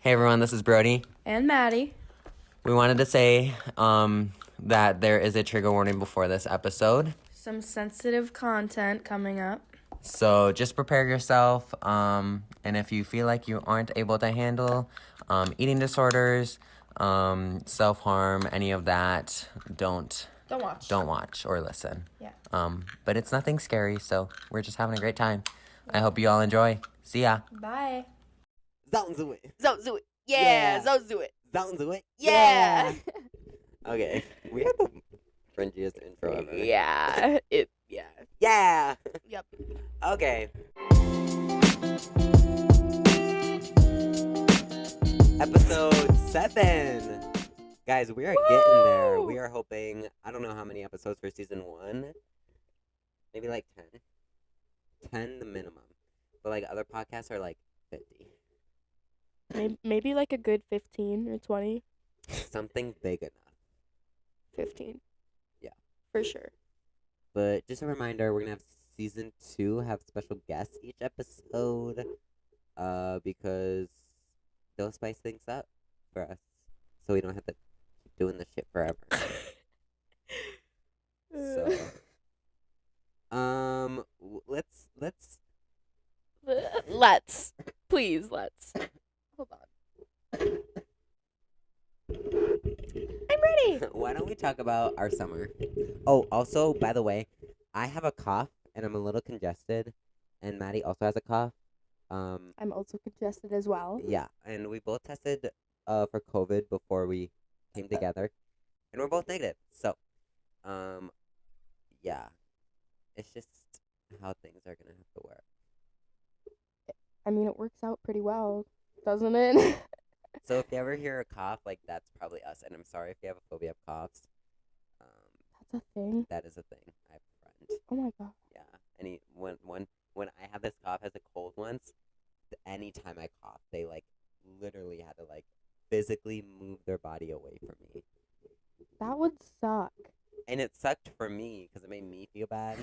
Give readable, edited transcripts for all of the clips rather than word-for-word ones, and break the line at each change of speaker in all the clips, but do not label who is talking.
Hey everyone, this is Brody.
And Maddie.
We wanted to say that there is a trigger warning before this episode.
Some sensitive content coming up.
So just prepare yourself. And if you feel like you aren't able to handle eating disorders, self-harm, any of that, don't watch or listen.
Yeah.
But it's nothing scary, so we're just having a great time. I hope you all enjoy. See ya.
Bye.
Zon't do it.
Zon't do it.
Yeah.
Zon't do it.
Zon't do it.
Yeah.
Okay. We have the cringiest intro ever.
Yeah.
Yeah.
Yep.
Okay. Episode 7. Guys, we are getting there. We are hoping, I don't know how many episodes for season 1. Maybe like 10. 10 the minimum. But like other podcasts are like 50.
Maybe like a good 15 or 20.
Something big enough.
15.
Yeah.
For sure.
But just a reminder, we're gonna have season 2 have special guests each episode. Because they'll spice things up for us. So we don't have to keep doing this shit forever. So
Let's. Please, let's. Hold on. I'm ready.
Why don't we talk about our summer? Oh, also, by the way, I have a cough and I'm a little congested, and Maddie also has a cough.
I'm also congested as well.
Yeah, and we both tested for COVID before we came together, and we're both negative. So, yeah, it's just how things are gonna have to work.
I mean, it works out pretty well, doesn't it?
So if you ever hear a cough, like that's probably us, and I'm sorry if you have a phobia of coughs.
That's a thing.
That is a thing. I have a friend.
Oh my god.
Yeah, and when I had this cough as a cold once, anytime I cough, they like literally had to like physically move their body away from me.
That would suck.
And it sucked for me because it made me feel bad.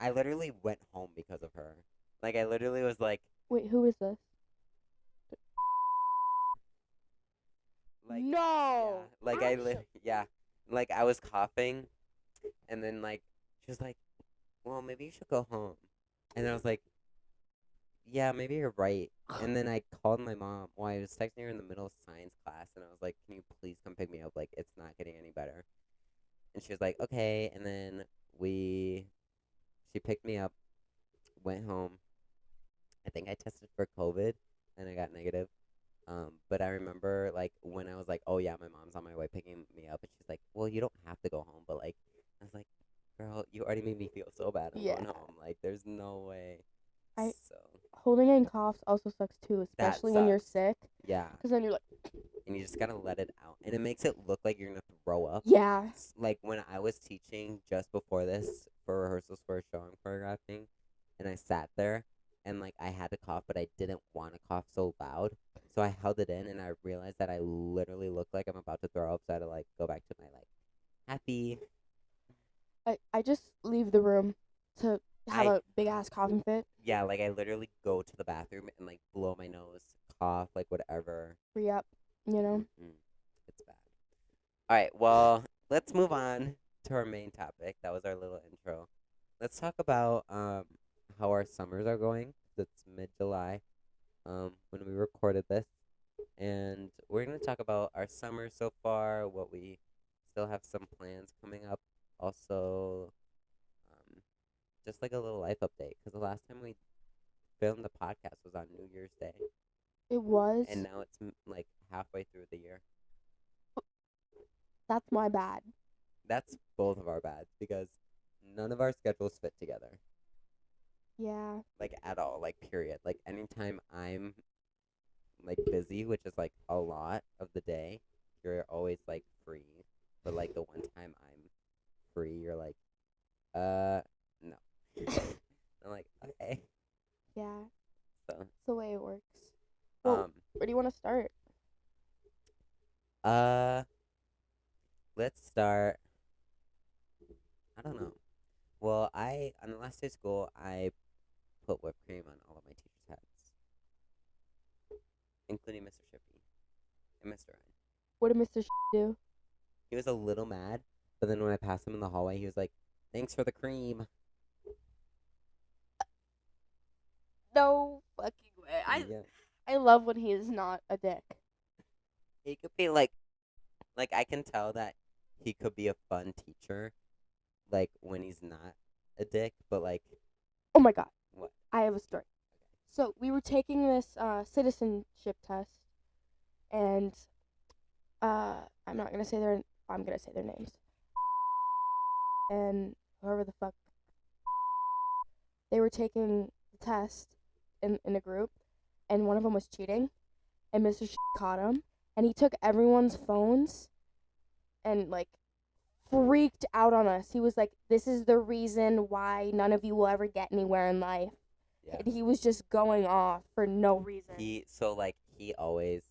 I literally went home because of her. Like I literally was like,
Wait, who is this?
like
No.
yeah, like yeah, like I was coughing, and then like she was like, well, maybe you should go home, and I was like, yeah, maybe you're right. And then I called my mom. Well, I was texting her in the middle of science class, and I was like, can you please come pick me up? Like, it's not getting any better. And she was like, okay. And then she picked me up, went home. I think I tested for COVID, and I got negative. But I remember, like, when I was like, oh, yeah, my mom's on my way picking me up, and she's like, well, you don't have to go home. But, like, I was like, girl, you already made me feel so bad. I'm going home. Like, there's no way.
Holding in coughs also sucks too, especially when you're sick.
Yeah.
Because then you're like,
and you just gotta let it out, and it makes it look like you're gonna throw up.
yeah.
Like when I was teaching just before this for rehearsals for a show I'm choreographing, and I sat there, and like I had to cough, but I didn't want to cough so loud, so I held it in, and I realized that I literally looked like I'm about to throw up, so I had to like go back to my like happy.
I just leave the room to have a big ass coughing fit.
Yeah, like I literally go to the bathroom and like blow my nose, cough, like whatever.
Free up, you know?
It's bad. Alright, well, let's move on to our main topic. That was our little intro. Let's talk about how our summers are going. It's mid-July when we recorded this. And we're going to talk about our summer so far, what we still have some plans coming up. Also, just like a little life update, because the last time we filmed the podcast was on New Year's Day.
It was.
And now it's like halfway through the year.
That's my bad.
That's both of our bads, because none of our schedules fit together.
Yeah.
Like at all, like period. Like anytime I'm like busy, which is like a lot of the day, you're always like free. But like the one time I'm free, you're like, no. I'm like, okay.
Yeah.
So
that's the way it works. Well, where do you want to start?
Let's start. I don't know. Well, on the last day of school, I put whipped cream on all of my teachers' hats, including Mr. Shippey. And Mr. Ryan.
What did Mr. do?
He was a little mad, but then when I passed him in the hallway, he was like, "Thanks for the cream."
No fucking way.
Yeah.
I love when he is not a dick.
He could be like I can tell that he could be a fun teacher, like when he's not a dick, but like.
Oh my god.
What?
I have a story. So we were taking this citizenship test, and I'm not gonna say I'm gonna say their names. And whoever the fuck, they were taking the test in a group, and one of them was cheating, and Mr. caught him, and he took everyone's phones, and like freaked out on us. He was like, "This is the reason why none of you will ever get anywhere in life."
Yeah.
And he was just going off for no reason.
He always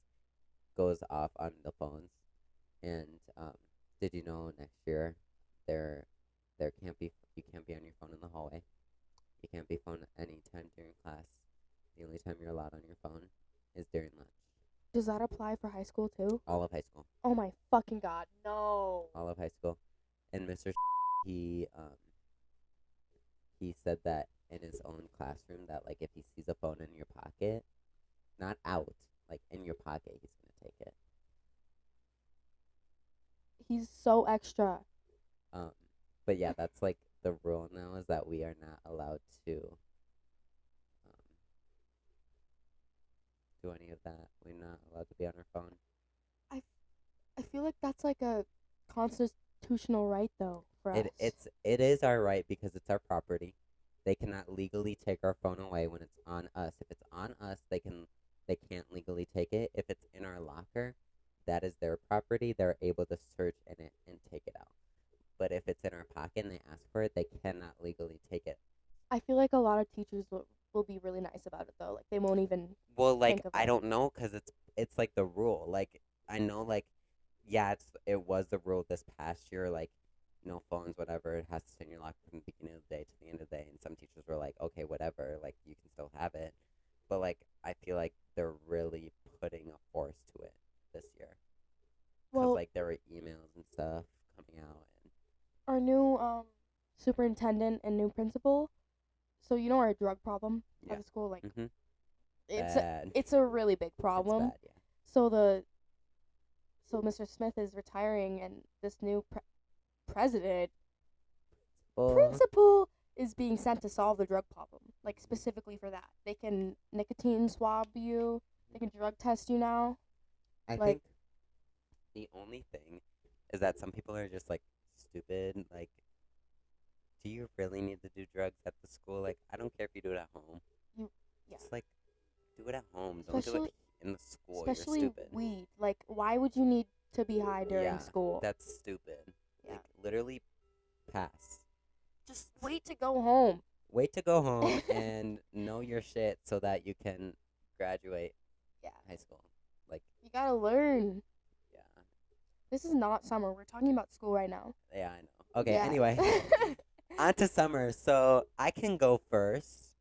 goes off on the phones, and did you know next year there can't be you can't be on your phone in the hallway. You can't be phone any time during class. The only time you're allowed on your phone is during lunch.
Does that apply for high school too?
All of high school.
Oh my fucking god, no.
All of high school, and Mr. he said that in his own classroom that like if he sees a phone in your pocket, not out, like in your pocket, he's gonna take it.
He's so extra.
But yeah, that's like the rule now is that we are not allowed to do any of that. We're not allowed to be on our phone.
I feel like that's like a constitutional right though for us.
It is our right because it's our property. They cannot legally take our phone away when it's on us. If it's on us, they can't legally take it. If it's in our locker, that is their property. They're able to search in it and take it out. But if it's in our pocket and they ask for it, they cannot legally take it.
I feel like a lot of teachers will be really nice about it though. Like they won't even.
Well, like
think of
I
it.
don't know because it's like the rule. Like I know, like yeah, it was the rule this past year. Like no phones, whatever. It has to stay in your locker from the beginning of the day to the end of the day. And some teachers were like, okay, whatever. Like you can still have it. But like I feel like they're really putting a force to it this year. Because like there were emails and stuff coming out.
Our new superintendent and new principal. So you know our drug problem at the school, like it's a really big problem.
It's bad, yeah.
So Mr. Smith is retiring, and this new principal is being sent to solve the drug problem, like specifically for that. They can nicotine swab you. They can drug test you now.
I think the only thing is that some people are just like stupid. Like, do you really need to do drugs at the school? Like, I don't care if you do it at home. Just like do it at home. Don't do it in the school.
Especially
You're stupid.
weed. Like, why would you need to be high during school?
That's stupid.
Yeah.
Like, literally pass.
Just wait to go home.
Wait to go home and know your shit so that you can graduate high school. Like,
you gotta learn.
Yeah.
This is not summer. We're talking about school right now.
Yeah, I know. Okay, anyway. On to summer. So I can go first.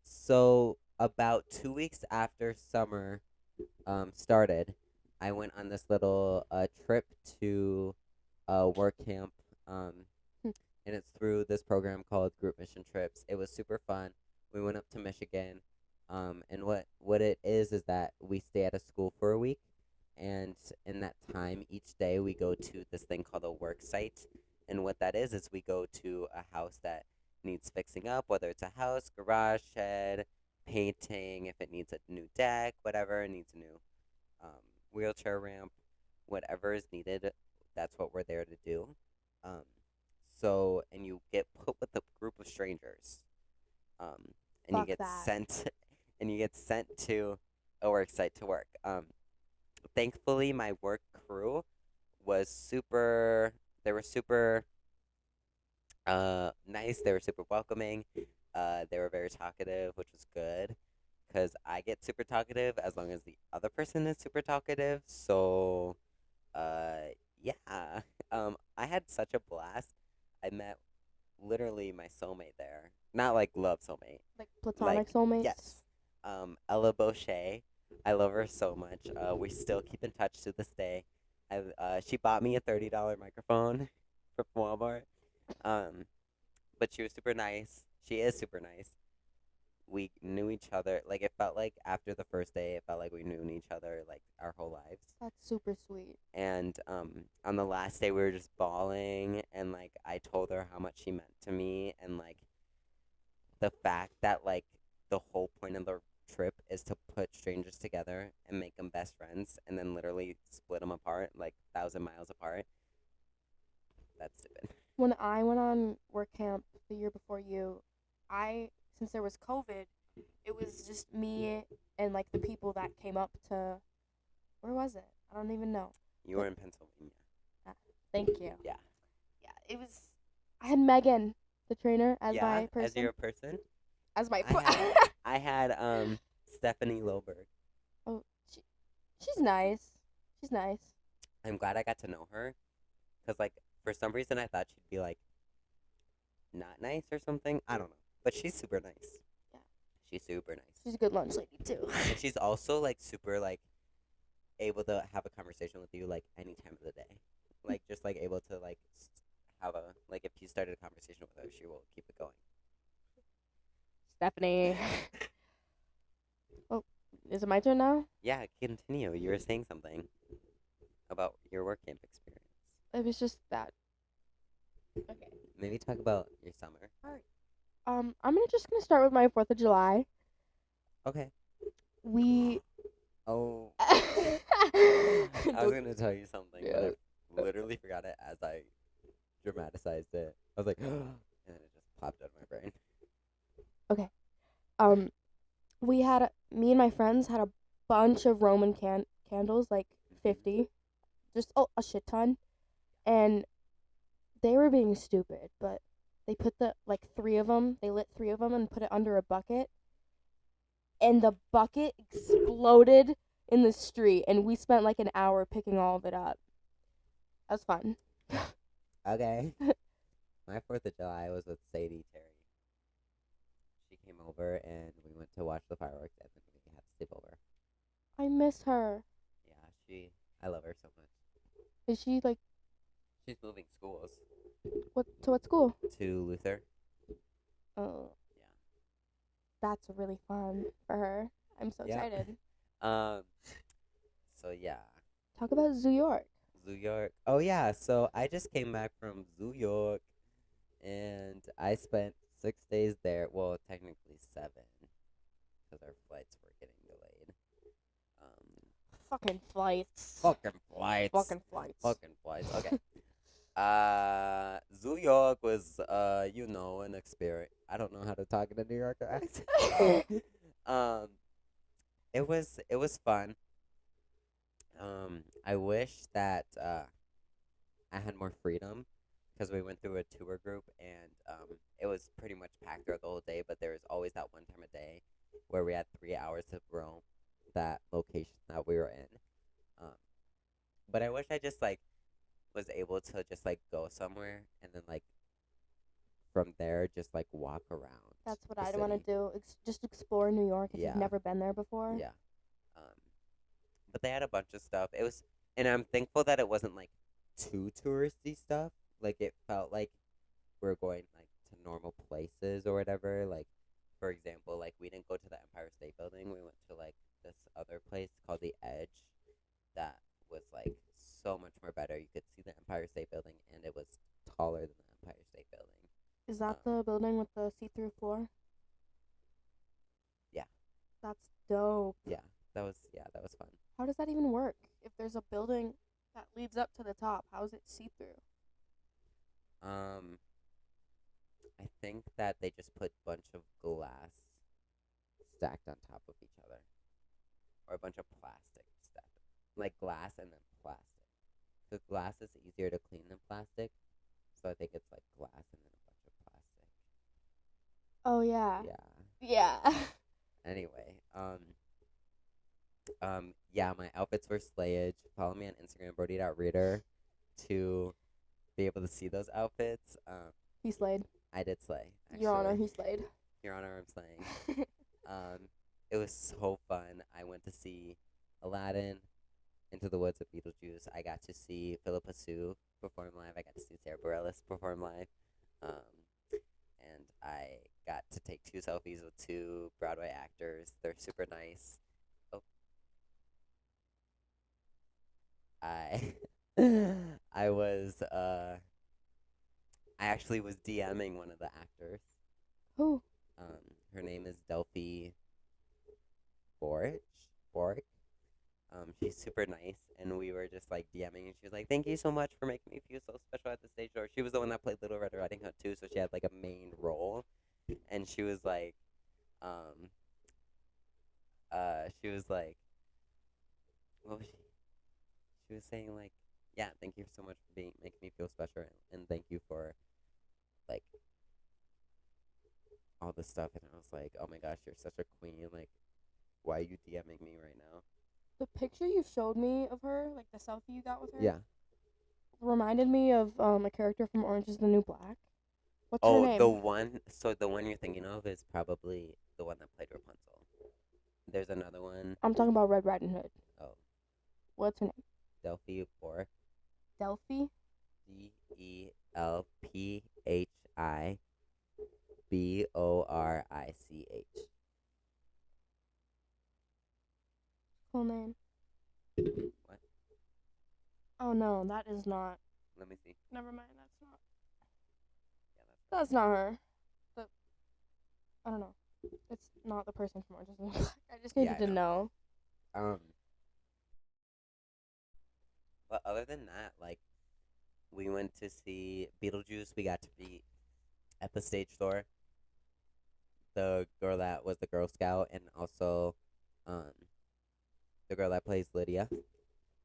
So about 2 weeks after summer started, I went on this little trip to work camp. And it's through this program called Group Mission Trips. It was super fun. We went up to Michigan. And what it is that we stay at a school for a week. And in that time, each day we go to this thing called a work site. And what that is we go to a house that needs fixing up, whether it's a house, garage, shed, painting, if it needs a new deck, whatever, it needs a new wheelchair ramp, whatever is needed, that's what we're there to do. And you get put with a group of strangers. And you get sent to a work site to work. Thankfully, my work crew was super. They were super nice. They were super welcoming. They were very talkative, which was good, because I get super talkative as long as the other person is super talkative. So, yeah. I had such a blast. I met literally my soulmate there. Not like love soulmate.
Like platonic soulmates?
Yes. Ella Boucher. I love her so much. We still keep in touch to this day. She bought me a $30 microphone from Walmart. But she was super nice. She is super nice. We knew each other. Like, it felt like after the first day, it felt like we knew each other, like, our whole lives.
That's super sweet.
And on the last day, we were just bawling, and, like, I told her how much she meant to me, and, like, the fact that, like, the whole point of the trip is to put strangers together and make them best friends, and then literally split them apart, like, 1,000 miles apart. That's stupid.
When I went on work camp the year before you, since there was COVID, it was just me and, like, the people that came up to, where was it? I don't even know.
You were in Pennsylvania.
Thank you.
Yeah.
Yeah, it was, I had Megan, the trainer, as my person.
As your person?
As my
I had Stephanie Loberg.
Oh, she's nice. She's nice.
I'm glad I got to know her, because, like, for some reason I thought she'd be, like, not nice or something. I don't know. But she's super nice.
Yeah.
She's super nice.
She's a good lunch lady, too.
And she's also, like, super, like, able to have a conversation with you, like, any time of the day. Like, just, like, able to, like, have a, like, if you started a conversation with her, she will keep it going.
Stephanie. Oh, is it my turn now?
Yeah, continue. You were saying something about your work camp experience.
It was just that. Okay.
Maybe talk about your summer.
All right. I'm just gonna start with my 4th of July.
Okay.
We.
Oh. I was gonna tell you something, but I literally forgot it as I dramatized it. I was like, and then it just popped out of my brain.
Okay. Me and my friends had a bunch of Roman candles, like 50, just a shit ton, and they were being stupid, but they put they lit 3 of them and put it under a bucket, and the bucket exploded in the street, and we spent like an hour picking all of it up. That was fun.
Okay. My 4th of July was with Sadie Terry. She came over and we went to watch the fireworks, and then we had to sleep over.
I miss her.
Yeah, I love her so much.
Is she like?
She's moving schools.
What school?
To Luther.
Oh.
Yeah.
That's really fun for her. I'm so excited.
So yeah.
Talk about New York.
New York. Oh yeah. So I just came back from New York, and I spent 6 days there. Well, technically 7, because our flights were getting delayed.
Fucking flights.
Fucking flights.
Fucking flights.
Fucking flights. Okay. New York was an experience. I don't know how to talk in a New Yorker accent. It was fun. I wish that I had more freedom, because we went through a tour group, and it was pretty much packed throughout the whole day, but there was always that one time a day where we had 3 hours to roam that location that we were in. But I wish I just, like, was able to just, like, go somewhere and then, like, from there just, like, walk around.
That's what I'd want to do. Just explore New York if you've never been there before.
Yeah. But they had a bunch of stuff. And I'm thankful that it wasn't, like, too touristy stuff. Like, it felt like we're going, like, to normal places or whatever. Like, for example, like, we didn't go to the Empire State Building. We went to, like, this other place called the Edge that was, like, so much more better. You could see the Empire State Building, and it was taller than the Empire State Building.
Is that the building with the see-through floor?
Yeah.
That's dope.
Yeah, that was fun.
How does that even work? If there's a building that leads up to the top, how is it see-through?
I think that they just put a bunch of glass stacked on top of each other, or a bunch of plastic stacked, like glass and then plastic. Because glass is easier to clean than plastic, so I think it's like glass and then a bunch of plastic.
Oh yeah.
Yeah.
Yeah.
Anyway, yeah, my outfits were slayage. Follow me on Instagram, Brody.Reader, to be able to see those outfits.
He slayed.
I did slay. Actually.
Your Honor, he slayed.
Your Honor, I'm slaying. It was so fun. I went to see Aladdin, Into the Woods of Beetlejuice. I got to see Philippa Sue perform live. I got to see Sarah Bareilles perform live. And I got to take 2 selfies with 2 Broadway actors. They're super nice. Oh. I I was I actually was DMing one of the actors.
Who?
Her name is Delphi Borch. She's super nice, and we were just like DMing, and she was like, "Thank you so much for making me feel so special at the stage door." She was the one that played Little Red Riding Hood too, so she had like a main role, and she was like, what was she? She was saying like, "Yeah, thank you so much for making me feel special, and thank you for like all this stuff." And I was like, "Oh my gosh, you're such a queen! Like, why are you DMing me right now?"
The picture you showed me of her, like the selfie you got with her,
Yeah.
reminded me of a character from Orange is the New Black. What's her
Oh,
name?
the one you're thinking of is probably the one that played Rapunzel. There's another one.
I'm talking about Red Riding Hood.
Oh,
What's her name?
Delphi Borch.
Delphi?
DELPHIBORICH.
Cool name.
What?
Oh no, that is not.
Let me see.
Never mind, that's not.
Yeah,
That's not her. I don't know. It's not the person from Orange is the New Black. I just needed to know.
But other than that, like, we went to see Beetlejuice. We got to be at the stage door. The girl that was the Girl Scout, and also, the girl that plays Lydia.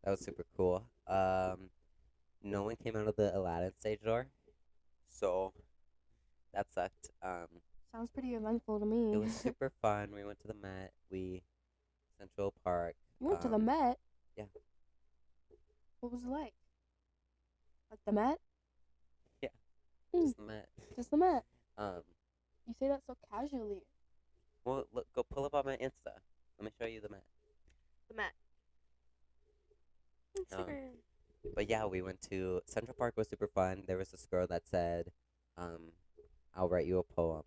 That was super cool. No one came out of the Aladdin stage door, so that sucked.
Sounds pretty eventful to me.
It was super fun. We went to the Met. Central Park.
You went to the Met?
Yeah.
What was it like? Like the Met?
Yeah. Just the Met.
Just the Met.
You
say that so casually.
Well, look, go pull up on my Insta. Let me show you the Met.
The Met. Instagram.
But yeah, we went to Central Park. Was super fun. There was this girl that said, "I'll write you a poem."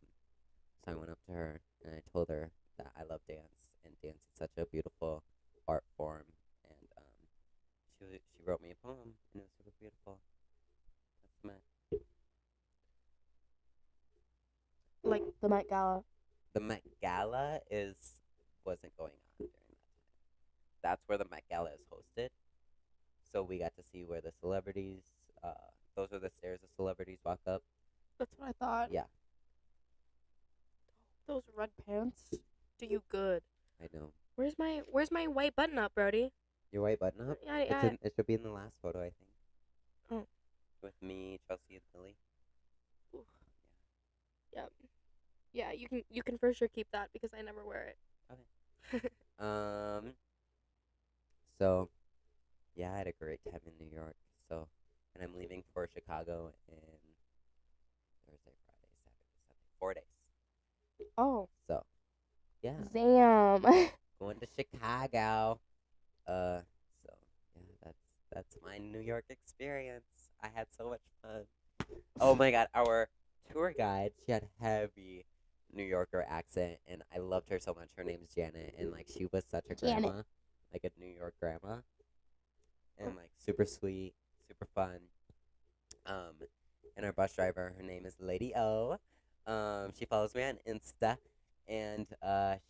So I went up to her and I told her that I love dance, and dance is such a beautiful art form. And she wrote me a poem, and it was super beautiful. That's the Met.
Like the Met Gala.
The Met Gala wasn't going on during that time. That's where the Met Gala is hosted. So we got to see where the celebrities, those are the stairs the celebrities walk up.
That's what I thought.
Yeah.
Those red pants do you good.
I know.
Where's my white button up, Brody?
Your white button up?
Yeah.
It should be in the last photo, I think.
Oh.
With me, Chelsea, and Lily.
Ooh. Yeah. Yeah, you can for sure keep that because I never wear it.
Okay. So, yeah, I had a great time in New York. So, and I'm leaving for Chicago in Thursday, Friday, Saturday, Sunday, 4 days.
Oh.
So, yeah.
Damn.
Going to Chicago. So yeah, that's my New York experience. I had so much fun. Oh my god, our tour guide, she had heavy New Yorker accent, and I loved her so much. Her name's Janet, and like she was such a grandma, like a New York grandma, and like super sweet, super fun. And our bus driver, her name is Lady O. She follows me on Insta, and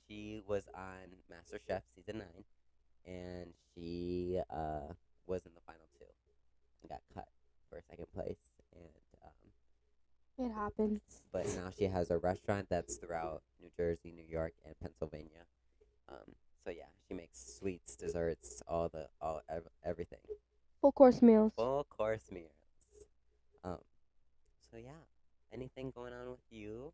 she was on MasterChef season 9, and she was in the final 2 and got cut for 2nd place, and
it happens.
But now she has a restaurant that's throughout New Jersey, New York, and Pennsylvania. So yeah, she makes sweets, desserts, everything.
Full course meals.
Full course meals. So yeah, anything going on with you?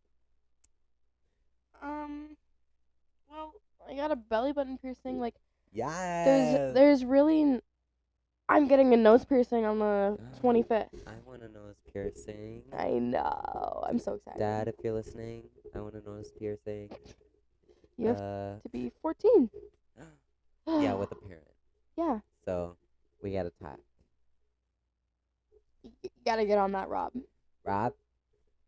Well, I got a belly button piercing. Like,
yes.
There's really. I'm getting a nose piercing on the 25th.
I want a nose piercing.
I know. I'm so excited.
Dad, if you're listening, I want a nose piercing.
You have to be 14.
Yeah, with a parent.
Yeah.
So, we gotta talk.
You gotta get on that, Rob.
Rob?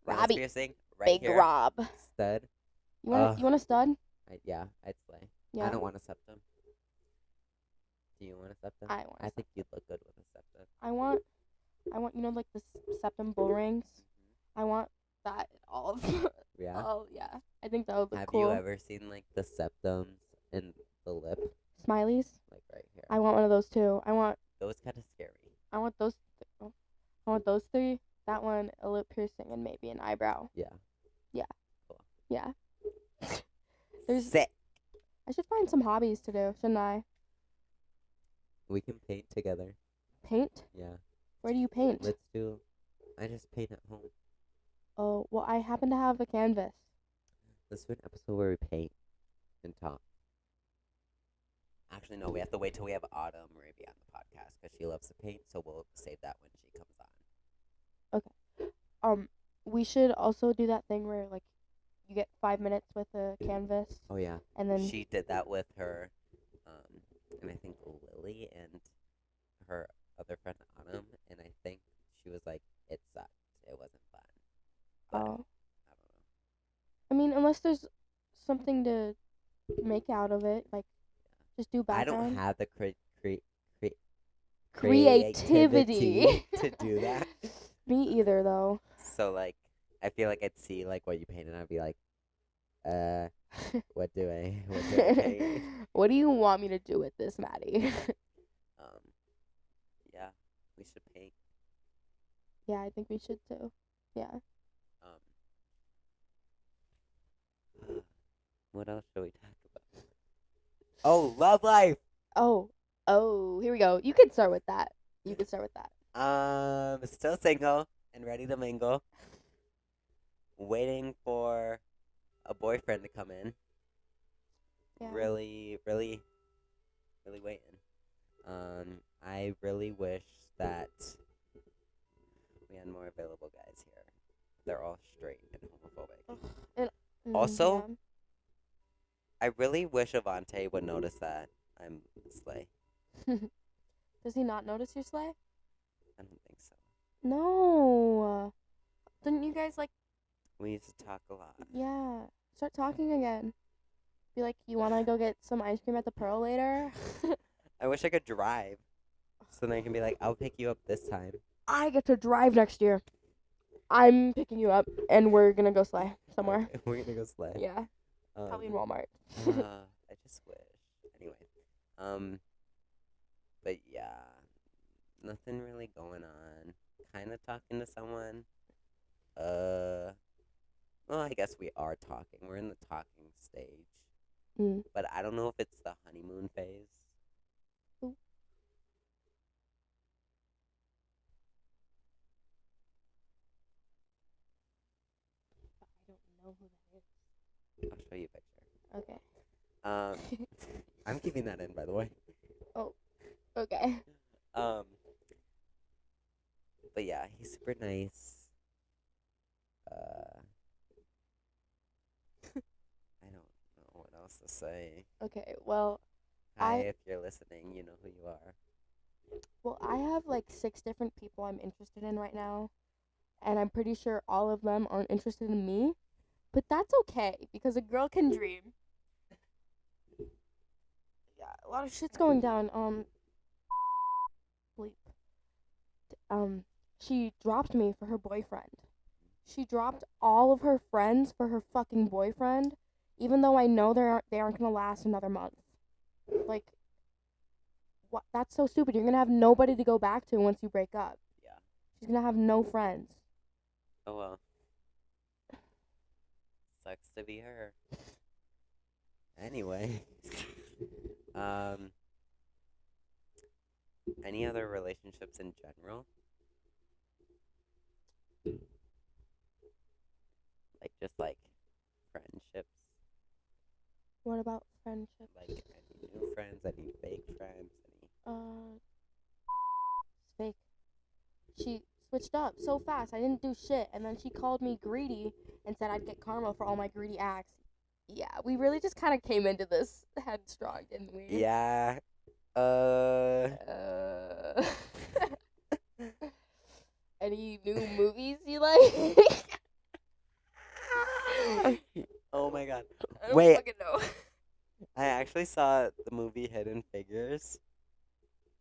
Robbie.
Piercing? Right
Big
here.
Rob.
Stud.
You want a stud?
Yeah, I'd slay.
Yeah.
I don't want a septum. Do you want a septum?
I
think you'd look good with a septum.
I want, like the septum bull rings.
Mm-hmm.
I want that all of.
Yeah.
Oh yeah, I think that would look
Have
cool.
you ever seen like the septums in the lip?
Smileys.
Like right here.
I want one of those too. I want
those kind of scary.
I want those. I want those 3. That one, a lip piercing, and maybe an eyebrow.
Yeah.
Yeah.
Cool.
Yeah.
Sick.
I should find some hobbies to do, shouldn't I?
We can paint together.
Paint?
Yeah.
Where do you paint?
I just paint at home.
Oh, well, I happen to have a canvas.
Let's do an episode where we paint and talk. Actually, no, we have to wait till we have Autumn Raby on the podcast because she loves to paint, so we'll save that when she comes on.
Okay. We should also do that thing where, like, you get 5 minutes with a canvas.
Oh, yeah.
And then
She did that with her, and I think Lily and her other friend Autumn, and I think she was like, it sucked. It wasn't fun. But, I don't know.
I mean, unless there's something to make out of it, like, just do background.
I don't have the
creativity
to do that.
Me either, though.
So, like, I feel like I'd see, like, what you paint, and I'd be like, what do I paint?
What do you want me to do with this, Maddie?
Yeah, we should paint.
Yeah, I think we should, too. Yeah.
What else should we talk about? Oh, love life!
Oh, here we go. You could start with that.
Still single and ready to mingle. Waiting for a boyfriend to come in.
Yeah.
Really, really, really waiting. I really wish that we had more available guys here. They're all straight and homophobic. Also,
yeah.
I really wish Avante would notice that I'm slay.
Does he not notice your slay?
I don't think so.
No. Didn't you guys, like...
We used to talk a lot.
Yeah. Start talking again. Be like, you want to go get some ice cream at the Pearl later?
I wish I could drive. So then I can be like, I'll pick you up this time.
I get to drive next year. I'm picking you up, and we're going to go slay somewhere.
We're going to go slay.
Yeah. Probably in Walmart.
I just wish. Anyway. But yeah. Nothing really going on. Kind of talking to someone. Well, I guess we are talking. We're in the talking stage. But I don't know if it's the honeymoon phase.
Ooh. I don't know who that is.
I'll show you a picture.
Okay.
I'm keeping that in, by the way.
Oh, okay.
But yeah, he's super nice. I don't know what else to say.
Okay, well,
Hi, if you're listening, you know who you are.
Well, I have like 6 different people I'm interested in right now, and I'm pretty sure all of them aren't interested in me, but that's okay, because a girl can dream. Yeah, a lot of shit's going down. She dropped me for her boyfriend. She dropped all of her friends for her fucking boyfriend, even though I know they aren't gonna last another month. Like, what? That's so stupid. You're gonna have nobody to go back to once you break up.
Yeah.
She's gonna have no friends.
Oh well. Sucks to be her. Anyway. Any other relationships in general? Like, just like friendships?
What about friendships?
Like, any new friends, any fake friends,
It's fake. She switched up so fast. I didn't do shit, and then she called me greedy and said I'd get karma for all my greedy acts. Yeah, we really just kind of came into this headstrong, didn't we?
Yeah.
Any new movies you like?
Oh my god.
I don't
Wait,
fucking know.
I actually saw the movie Hidden Figures.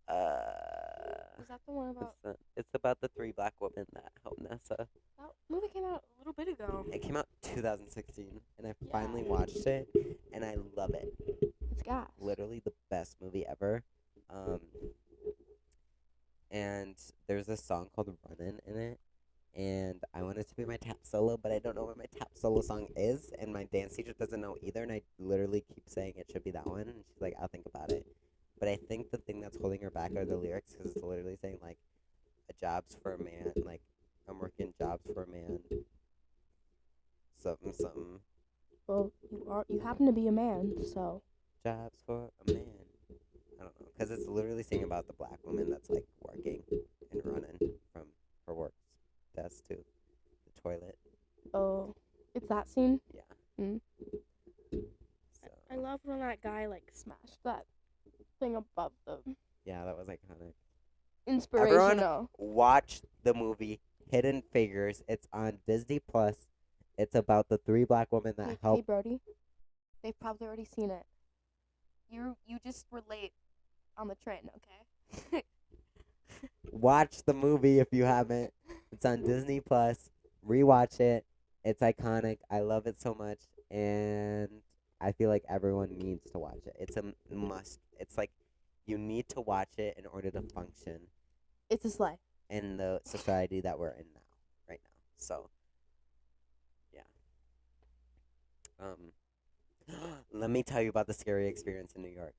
Is that the one about?
It's about the 3 black women that helped NASA.
That movie came out a little bit ago.
It came out 2016, and I
Yeah.
finally watched it, and I love it.
It's gas.
Literally the best movie ever. And there's a song called Runnin' in it, and I want it to be my tap solo, but I don't know what my tap solo song is, and my dance teacher doesn't know either, and I literally keep saying it should be that one, and she's like, I'll think about it. But I think the thing that's holding her back are the lyrics, because it's literally saying, like, a job's for a man, like, I'm working jobs for a man, something, something.
Well, you happen to be a man, so.
Jobs for a man. I don't know, because it's literally saying about the black woman that's, like, working and running from her work desk to the toilet.
Oh, it's that scene?
Yeah.
Mm.
So,
I love when that guy, like, smashed that thing above them.
yeah, that was iconic.
Inspirational.
Everyone watch the movie Hidden Figures. It's on Disney Plus. It's about the 3 black women that
Hey,
helped.
Brody. They've probably already seen it. You just were late on the train, okay?
Watch the movie if you haven't. It's on Disney Plus. Rewatch it. It's iconic. I love it so much, and I feel like everyone needs to watch it. It's a must. It's like you need to watch it in order to function
It's a sleigh.
in the society that we're in now, right now. So, yeah. Let me tell you about the scary experience in New York.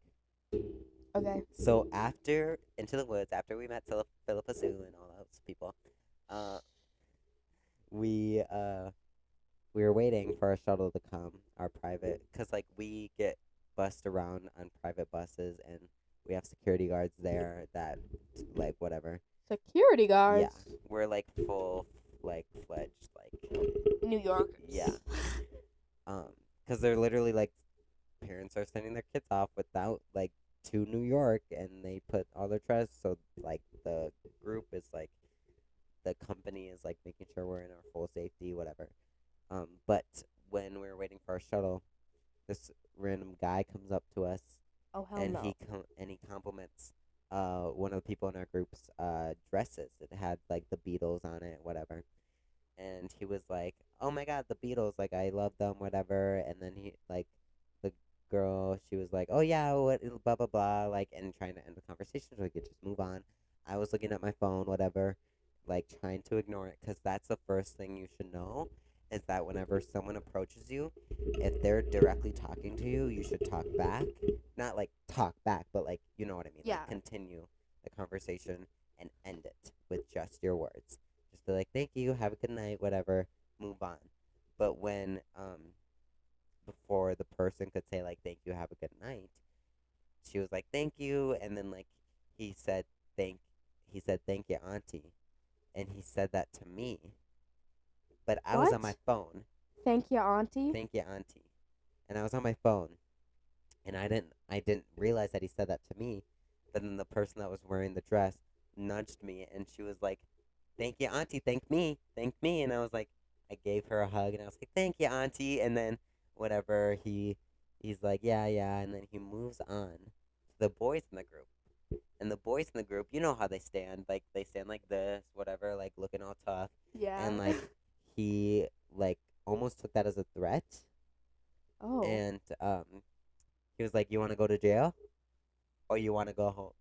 Okay.
So after Into the Woods, after we met Philippa Sue and all those people, we were waiting for our shuttle to come, our private, cause like we get bussed around on private buses, and we have security guards there that, like, whatever.
Security guards.
Yeah, we're like full, like fledged, like
New Yorkers.
Yeah. Cause they're literally like parents are sending their kids off without like to New York, and they put all their trust. So like the group is like the company is like making sure we're in our full safety, whatever. But when we were waiting for our shuttle, this random guy comes up to us,
Oh hell
and
no.
he compliments one of the people in our group's dresses. It had like the Beatles on it, whatever. And he was like, "Oh my God, the Beatles! Like I love them, whatever." And then he like the girl, she was like, "Oh yeah, what blah blah blah," like, and trying to end the conversation so we could just move on. I was looking at my phone, whatever, like trying to ignore it, because that's the first thing you should know is that whenever someone approaches you, if they're directly talking to you, you should talk back. Not like talk back, but like, you know what I mean?
Yeah.
Like continue the conversation and end it with just your words. Just be like, "Thank you, have a good night," whatever, move on. But when before the person could say like, "Thank you, have a good night," she was like, "Thank you," and then like he said thank you, auntie, and he said that to me, but I was on my phone.
Thank you, auntie.
Thank you, auntie, and I was on my phone, and I didn't realize that he said that to me, but then the person that was wearing the dress nudged me, and she was like, "Thank you, auntie, thank me," and I was like, I gave her a hug, and I was like, "Thank you, auntie," and then whatever, he's like, "Yeah, yeah," and then he moves on to the boys in the group. And the boys in the group, you know how they stand. Like, they stand like this, whatever, like, looking all tough.
Yeah.
And, like, he, like, almost took that as a threat.
Oh.
And, he was like, "You want to go to jail? Or you want to go home?"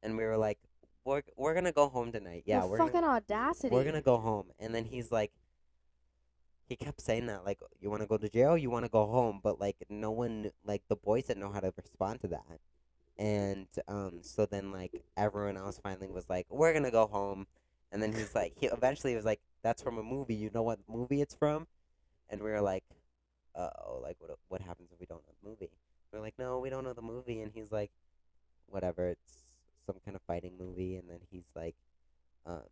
And we were like, we're going to go home tonight. Yeah,
Your fucking audacity.
We're going to go home. And then he's like, he kept saying that, like, "You want to go to jail? You want to go home?" But, like, no one, like, the boys didn't know how to respond to that. And so then like everyone else finally was like, "We're gonna go home," and then he's like, he eventually was like, "That's from a movie. You know what movie it's from?" And we were like, "Oh, like what happens if we don't know the movie?" We're like, "No, we don't know the movie," and he's like, "Whatever, it's some kind of fighting movie," and then he's like, um,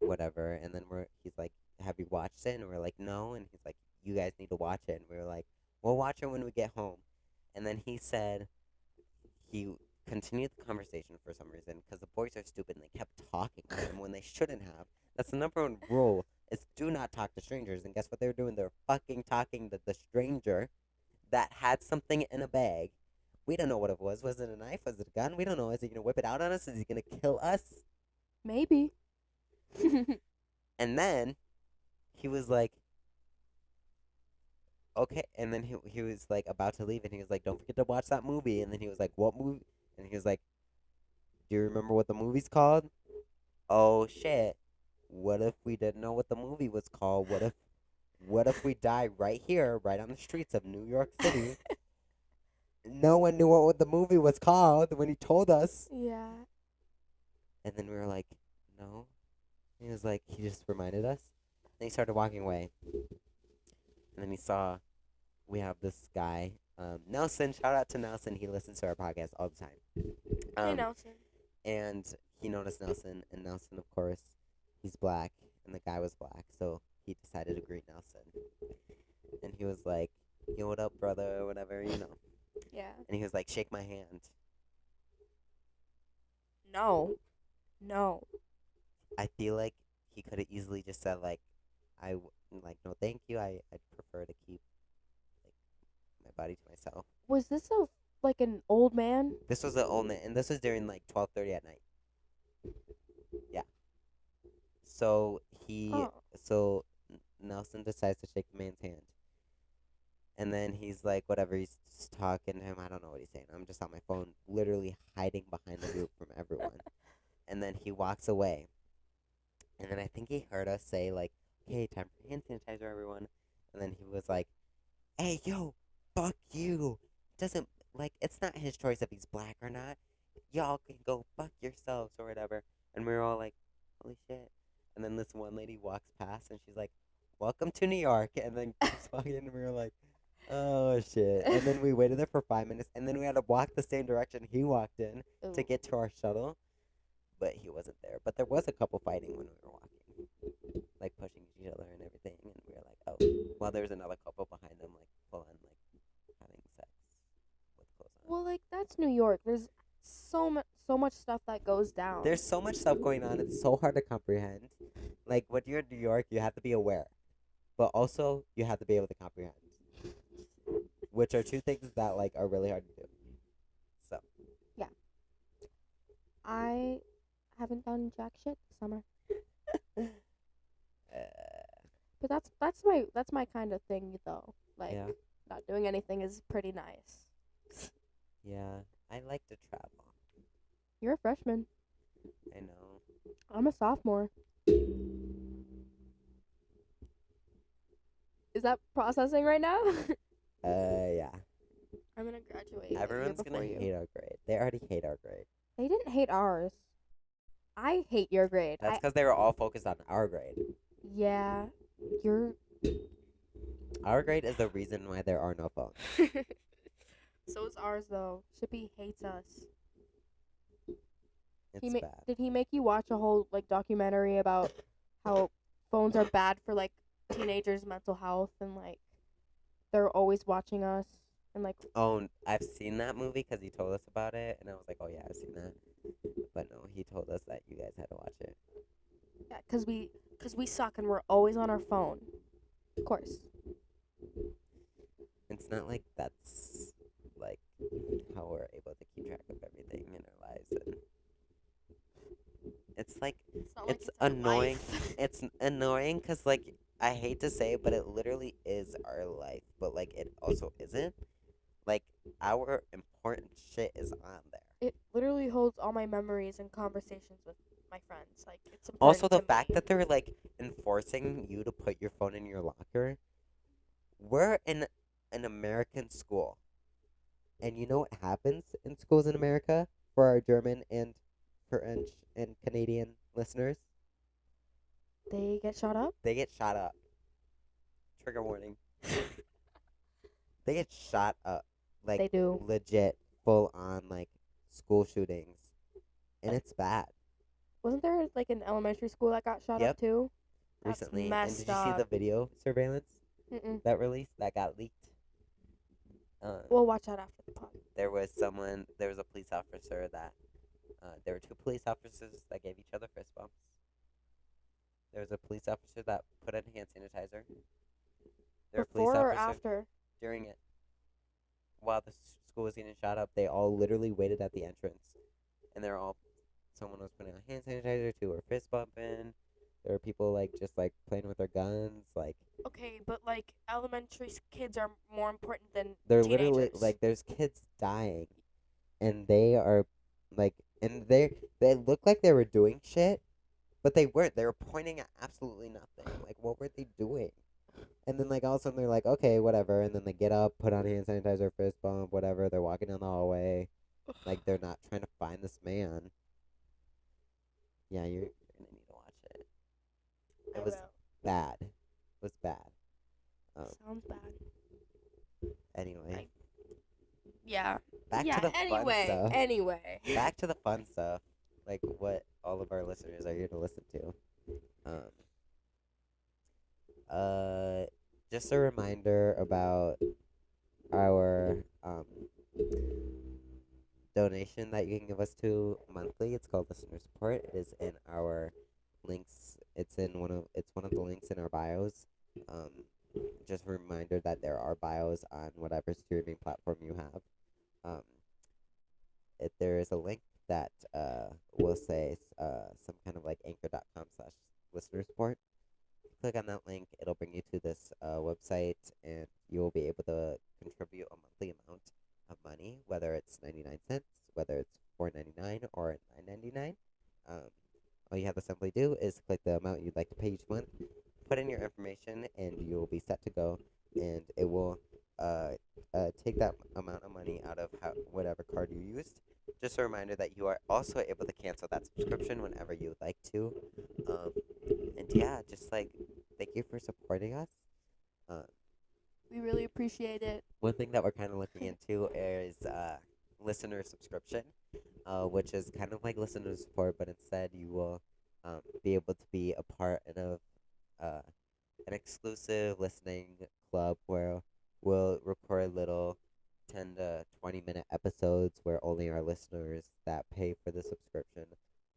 whatever, and then he's like, "Have you watched it?" And we're like, "No," and he's like, you guys need to watch it. And we were like, we'll watch it when we get home. And then he said he continued the conversation for some reason because the boys are stupid and they kept talking to him when they shouldn't have. That's the number one rule is do not talk to strangers. And guess what they were doing? They were fucking talking to the stranger that had something in a bag. We don't know what it was. Was it a knife? Was it a gun? We don't know. Is he going to whip it out on us? Is he going to kill us?
Maybe.
And then he was like, okay. And then he was like about to leave and he was like, don't forget to watch that movie. And then he was like, what movie? And he was like, do you remember what the movie's called? Oh shit. What if we didn't know what the movie was called? What if we die right here, right on the streets of New York City? No one knew what the movie was called when he told us.
Yeah.
And then we were like, no. He was like, he just reminded us. Then he started walking away. And then he saw we have this guy, Nelson. Shout out to Nelson. He listens to our podcast all the time.
Hey, Nelson.
And he noticed Nelson. And Nelson, of course, he's black. And the guy was black. So he decided to greet Nelson. And he was like, yo, what up, brother? Or whatever, you know.
Yeah.
And he was like, shake my hand.
No.
I feel like he could have easily just said, like, no, thank you. I'd prefer to keep, like, my body to myself.
Was this an old man?
This was an old man, and this was during, like, 12:30 at night. Yeah. So Nelson decides to shake the man's hand. And then he's like, whatever, he's talking to him. I don't know what he's saying. I'm just on my phone, literally hiding behind the group from everyone. And then he walks away. And then I think he heard us say, like, hey, time for hand sanitizer, everyone. And then he was like, hey, yo, fuck you. Doesn't, like, it's not his choice if he's black or not. Y'all can go fuck yourselves or whatever. And we were all like, holy shit. And then this one lady walks past and she's like, welcome to New York. And then keeps walking and we were like, oh shit. And then we waited there for 5 minutes. And then we had to walk the same direction he walked in to get to our shuttle. But he wasn't there. But there was a couple fighting when we were walking. Like pushing each other and everything. And we were like, oh. Well, there was another couple behind them, like full on, like having sex with clothes on.
Well, like, that's New York. There's so much stuff that goes down.
There's so much stuff going on. It's so hard to comprehend. Like, when you're in New York, you have to be aware. But also, you have to be able to comprehend. Which are two things that, like, are really hard to do. So.
Yeah. I haven't done jack shit this summer. But that's my kind of thing, though. Like,
yeah.
Not doing anything is pretty nice.
Yeah. I like to travel.
You're a freshman.
I know.
I'm a sophomore. Is that processing right now?
Yeah.
I'm gonna graduate.
Everyone's gonna hate our grade. They already hate our grade.
They didn't hate ours. I hate your grade.
That's because they were all focused on our grade.
Yeah.
Our grade is the reason why there are no phones.
So is ours, though. Shippy hates us.
It's bad.
Did he make you watch a whole, like, documentary about how phones are bad for, like, teenagers' mental health and, like, they're always watching us and, like...
Oh, I've seen that movie because he told us about it, and I was like, oh, yeah, I've seen that. But no, he told us that you guys had to watch it.
Yeah, because we suck and we're always on our phone. Of course.
It's not like that's, like, how we're able to keep track of everything in our lives. And it's, like, it's annoying. It's annoying because, like, I hate to say it, but it literally is our life. But, like, it also isn't. Like, our important shit is on there.
It literally holds all my memories and conversations with my friends. Like, it's important
Also, the
to
fact
me.
that they're, like, enforcing you to put your phone in your locker. We're in an American school. And you know what happens in schools in America for our German and French and Canadian listeners?
They get shot up?
They get shot up. Trigger warning. They get shot up. Like,
They do.
legit, full on, like, school shootings. And it's bad.
Wasn't there, like, an elementary school that got shot
Yep.
up, too?
Recently. And
That's
did
messed
you see
up.
the video surveillance? that released, that got leaked?
We'll watch that after the pod.
There was a police officer that, there were two police officers that gave each other fist bumps. There was a police officer that put in hand sanitizer. There were police
Before or
officers
after?
during it. While the school was getting shot up, they all literally waited at the entrance. And someone was putting on hand sanitizer, two were fist bumping. There were people, just, playing with their guns,
Okay, but, elementary kids are more important than
they're
teenagers.
literally, there's kids dying. And they are, and they look like they were doing shit, but they weren't. They were pointing at absolutely nothing. What were they doing? And then, all of a sudden, they're like, okay, whatever. And then they get up, put on hand sanitizer, fist bump, whatever. They're walking down the hallway. They're not trying to find this man. Yeah, you're going to need to watch it. It was bad. It was bad.
Sounds bad.
Anyway.
Yeah.
Back to the fun stuff.
Anyway.
Back to the fun stuff. What all of our listeners are here to listen to. Just a reminder about our donation that you can give us to monthly. It's called listener support. It is in our links. It's one of the links in our bios. Just a reminder that there are bios on whatever streaming platform you have. There is a link that will say some kind of anchor.com/listener support. Click on that link. It'll bring you to this website, and you will be able to contribute a monthly amount of money, whether it's 99 cents, whether it's $4.99 or $9.99. All you have to simply do is click the amount you'd like to pay each month, put in your information, and you will be set to go. And it will take that amount of money out of whatever card you used. Just a reminder that you are also able to cancel that subscription whenever you would like to. And yeah, just thank you for supporting us.
We really appreciate it.
One thing that we're kind of looking into is listener subscription, which is kind of like listener support, but instead you will be able to be a part of an exclusive listening club where we'll record little 10 to 20-minute episodes where only our listeners that pay for the subscription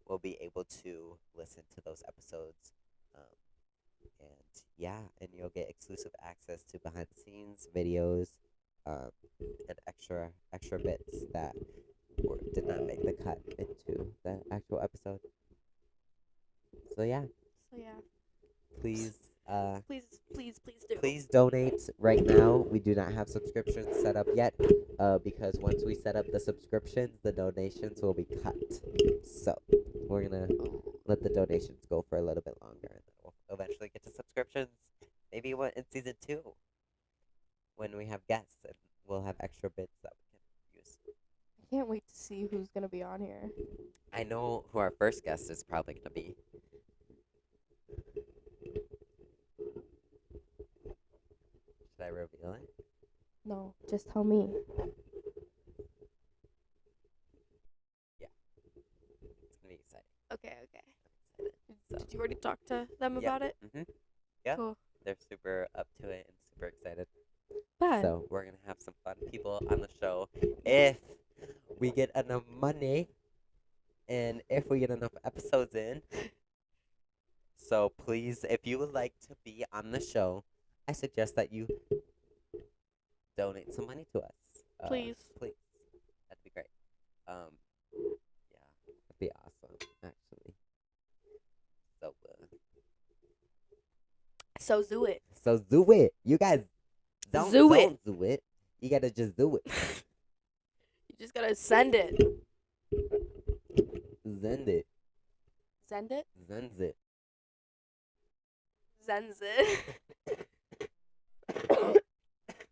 will be able to listen to those episodes. And yeah, and you'll get exclusive access to behind the scenes videos, and extra bits that did not make the cut into the actual episode. So yeah. Please
do.
Please donate right now. We do not have subscriptions set up yet, because once we set up the subscriptions, the donations will be cut. So we're gonna let the donations go for a little bit longer, and then we'll eventually get to subscriptions. Maybe in season 2, when we have guests, and we'll have extra bits that we can use.
I can't wait to see who's gonna be on here.
I know who our first guest is probably gonna be. Should I reveal it?
No, just tell me.
Yeah. It's gonna be exciting.
Okay.
I'm excited. So,
Did you already talk to them about it?
Mm-hmm. Yeah.
Cool.
They're super up to it and super excited.
Fun.
So we're gonna have some fun people on the show if we get enough money and if we get enough episodes in. So please, if you would like to be on the show, I suggest that you donate some money to us.
Please.
That'd be great. Yeah, that'd be awesome, actually.
So do it.
So do it. You guys don't do it. You gotta just do it.
You just gotta send it.
Send it.
Send it?
Sends it.
Sends it.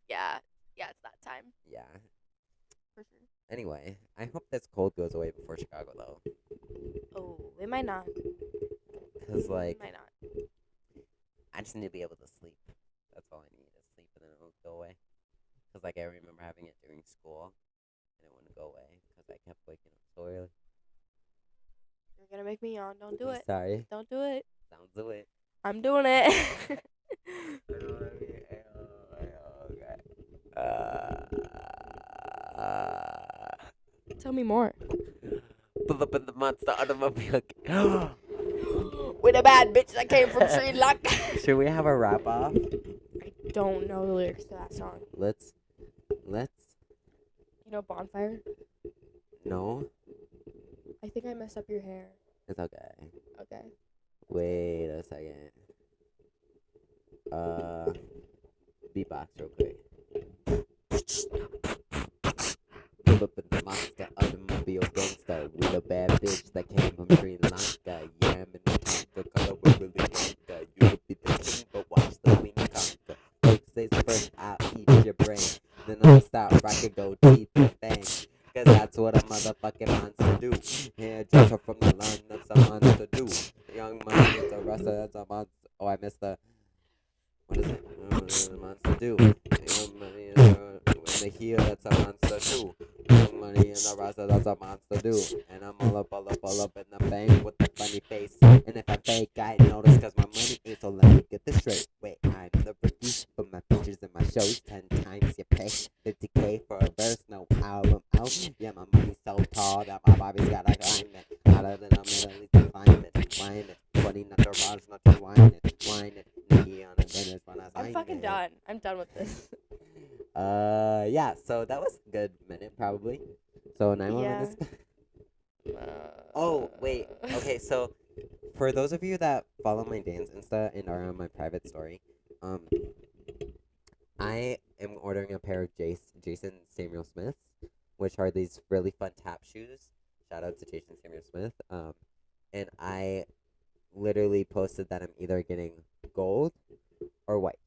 Yeah, it's that time.
Yeah.
For sure.
Anyway, I hope this cold goes away before Chicago, though.
Oh, it might not.
Because,
It might not.
I just need to be able to sleep. That's all I need is sleep, and then it'll go away. Because, I remember having it during school, and it wouldn't go away because I kept waking up so early.
You're gonna make me yawn. Don't do
I'm
it.
sorry.
Don't do it.
Don't do it.
I'm doing it.
I know what I mean.
Tell me more.
Pull up in the monster automobile.
With a bad bitch that came from Sri Lanka.
Should we have a wrap off?
I don't know the lyrics to that song.
Let's.
You know Bonfire?
No,
I think I messed up your hair.
it's okay.
Okay.
Wait a second. Beatbox real quick. Pull up in the monster automobile gangster with a bad bitch that came from Sri Lanka. Yeah, I'm in the tonka color with really conquer. You could be the king, but watch the queen conquer. Folks says first I'll eat your brain, then I'll stop rocking gold teeth and fangs. Cause that's what a motherfucking monster do. Hairdresser from the land, that's a monster do. Young money is a wrestler, that's a monster. Oh, I missed the. What is it? Monster do. Young money is a. In the heel, that's a monster too. Young money in the wrestler, that's a monster do. And I'm all up in the bank with the funny face. And if I fake, I notice cause my money is so let me get this straight. Wait, I'm the rookie, but my features and my shows 10 times you pay. 50K for a verse, no album out. Yeah, my money's so tall that my Bobby's gotta climb it. Hotter than a middle, at least to climb it. 20 not to rush, not to whine it. Nikki on a finish when I sign
I'm fucking done. I'm done with this.
Yeah, so that was a good minute, probably. So 9 more
Yeah.
minutes. Oh, wait. Okay, so for those of you that follow my dance Insta and are on my private story, I am ordering a pair of Jason Samuel Smiths, which are these really fun tap shoes. Shout out to Jason Samuel Smith. And I literally posted that I'm either getting gold or white.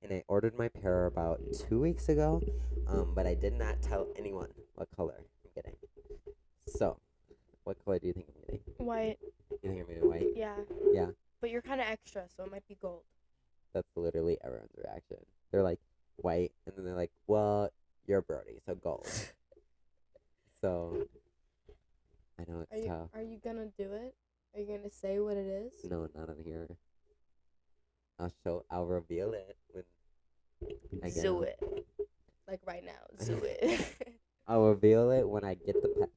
And I ordered my pair about 2 weeks ago, but I did not tell anyone what color I'm getting. So, what color do you think I'm getting?
White.
You think I'm getting white?
Yeah.
Yeah.
But you're kind of extra, so it might be gold.
That's literally everyone's reaction. They're like, white, and then they're like, well, you're Brody, so gold. So, I know it's tough.
Are you gonna do it? Are you gonna say what it is?
No, not on here. I'll reveal it when I get
Do it. Like right now. Do it.
I'll reveal it when I get the pack.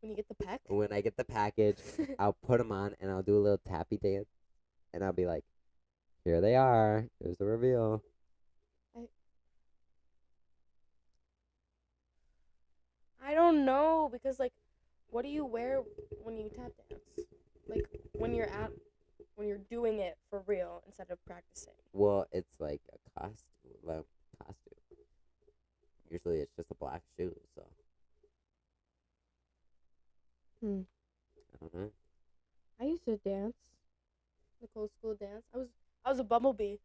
When you get the pack?
When I get the package, I'll put them on and I'll do a little tappy dance, and I'll be like, "Here they are. Here's the reveal."
I don't know because like, what do you wear when you tap dance? Like when you're doing it for real instead of practicing.
Well, it's like a costume. Usually, it's just a black shoe. So. I don't know.
I used to dance. The old school dance. I was a bumblebee.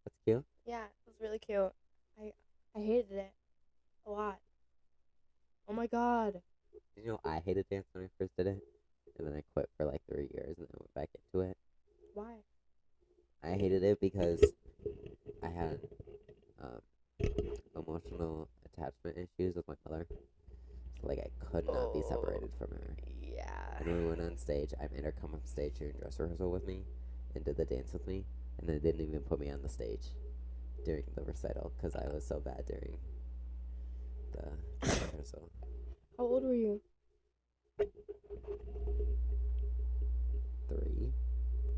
That's cute.
Yeah, it was really cute. I hated it a lot. Oh my god.
You know, I hated dance when I first did it, and then I quit for like 3 years, and then went back into it.
Why?
I hated it because I had emotional attachment issues with my mother. So, like, I could not be separated from her.
Yeah.
And when we went on stage, I made her come on stage during dress rehearsal with me and did the dance with me, and then didn't even put me on the stage during the recital because I was so bad during the rehearsal.
How old were you?
3,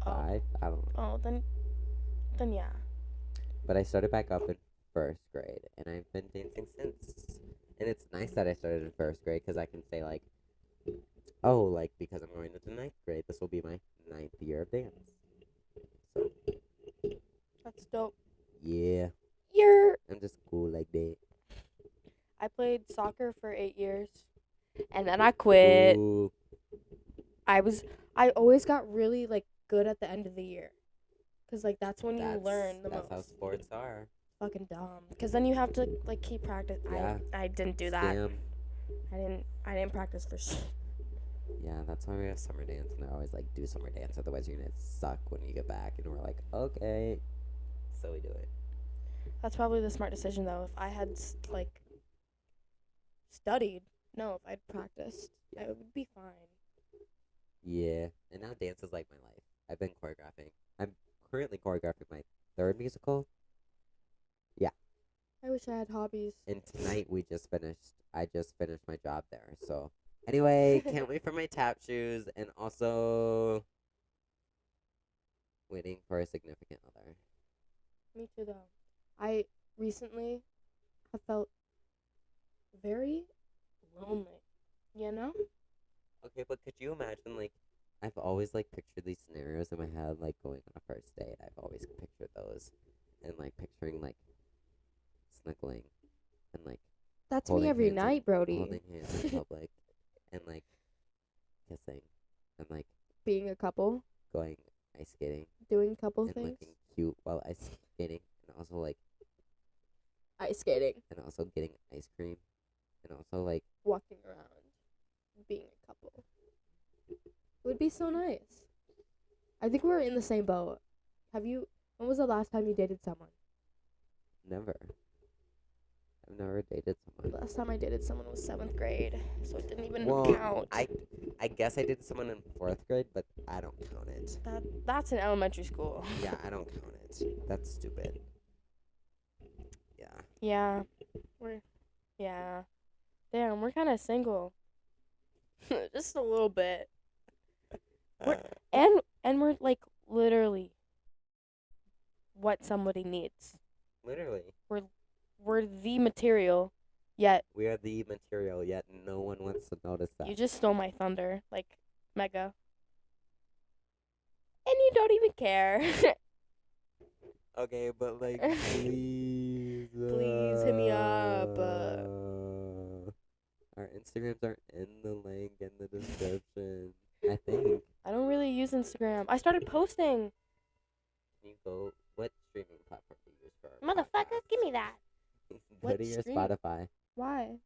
5, I don't know.
Oh, then yeah.
But I started back up in 1st grade, and I've been dancing since. And it's nice that I started in 1st grade because I can say, like, oh, like, because I'm going into 9th grade, this will be my 9th year of dance. So.
That's dope.
Yeah. I'm just cool like that.
I played soccer for 8 years, and then I quit.
Ooh.
I always got really, like, good at the end of the year. Because, like, that's when you learn the most.
That's how sports are.
Fucking dumb. Because then you have to, like, keep practice.
Yeah.
I didn't do that.
Scam.
I didn't practice for shit.
Yeah, that's why we have summer dance, and they're always like, do summer dance, otherwise you're gonna suck when you get back. And we're like, okay. So we do it.
That's probably the smart decision, though. If I had, like, studied. No, if I'd practiced, I would be fine.
Yeah, and now dance is like my life. I've been choreographing. I'm currently choreographing my 3rd musical. Yeah.
I wish I had hobbies.
And tonight I just finished my job there. So anyway, can't wait for my tap shoes and also waiting for a significant other.
Me too, though. I recently have felt very lonely, you know?
Okay, but could you imagine, like, I've always, like, pictured these scenarios in my head, like, going on a first date. I've always pictured those. And, like, picturing, like, snuggling and, like,
That's me every night, Brody.
holding hands in public and, like, kissing and, like,
Being a couple,
going ice skating
doing couple
and
things.
looking cute while ice skating and also, like,
Ice skating.
and also getting ice cream and also, like,
Walking around. Being a couple. It would be so nice. I think we're in the same boat. When was the last time you dated someone?
never. I've never dated someone.
The last time I dated someone was 7th grade, so it didn't even
Well,
count.
I guess I did someone in 4th grade, but I don't count it.
That's in elementary school.
Yeah, I don't count it. That's stupid. Yeah.
Yeah. Damn, we're kind of single. Just a little bit. And we're like literally what somebody needs.
Literally.
We're the material, yet
We are the material, yet no one wants to notice that.
you just stole my thunder, like mega. And you don't even care.
Okay, but like, please.
Please hit me up.
Our Instagrams are in the link in the description. I think.
I don't really use Instagram. I started posting.
Can you go? What streaming platform do you use for our
Motherfucker,
podcast?
give me that.
Go
What
to your
stream?
Spotify.
Why?